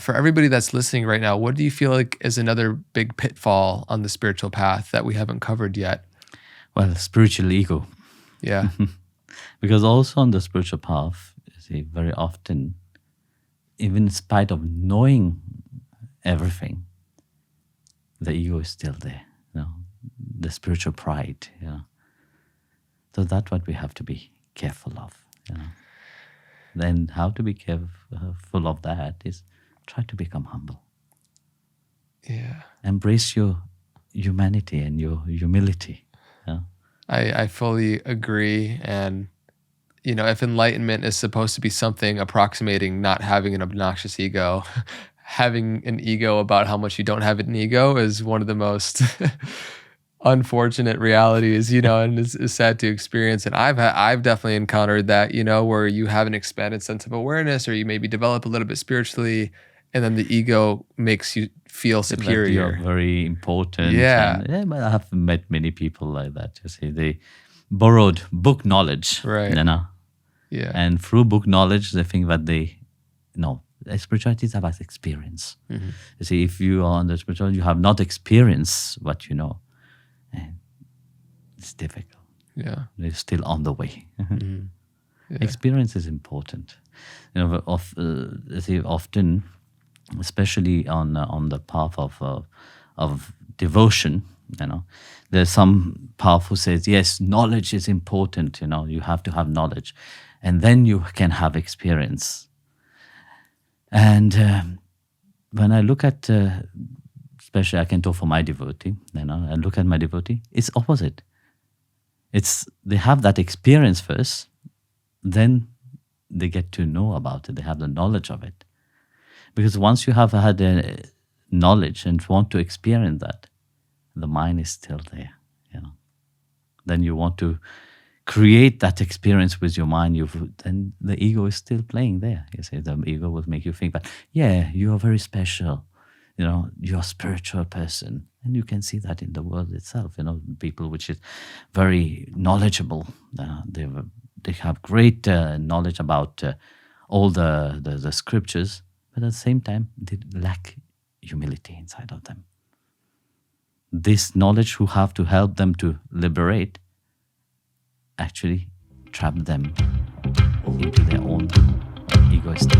for everybody that's listening right now, what do you feel like is another big pitfall on the spiritual path that we haven't covered yet? Well, spiritual ego. Yeah. Because also on the spiritual path, you see, very often, even in spite of knowing everything, the ego is still there, the spiritual pride, So that's what we have to be careful of, Then how to be careful of that is try to become humble. Yeah. Embrace your humanity and your humility. I fully agree. And, if enlightenment is supposed to be something approximating not having an obnoxious ego, having an ego about how much you don't have an ego is one of the most unfortunate realities, and it's sad to experience. And I've definitely encountered that, where you have an expanded sense of awareness, or you maybe develop a little bit spiritually, and then the ego makes you feel superior. That you're very important. Yeah. But I have met many people like that. You see, they borrowed book knowledge, right? Yeah. And through book knowledge, they think that spirituality is about experience. Mm-hmm. You see, if you are on the spirituality, you have not experienced what you know, and it's difficult. Yeah, you're still on the way. Mm-hmm. Yeah. Experience is important. Often, especially on the path of devotion, there's some path who says, yes, knowledge is important. You have to have knowledge, and then you can have experience. And when I look at, especially I can talk for my devotee, I look at my devotee, it's opposite. They have that experience first, then they get to know about it. They have the knowledge of it. Because once you have had knowledge and want to experience that, the mind is still there. Then you want to create that experience with your mind. Then the ego is still playing there. You see, the ego will make you think that, you are very special. You're a spiritual person. And you can see that in the world itself. People which is very knowledgeable. They have great knowledge about all the scriptures, but at the same time, they lack humility inside of them. This knowledge who have to help them to liberate actually trap them into their own egoistic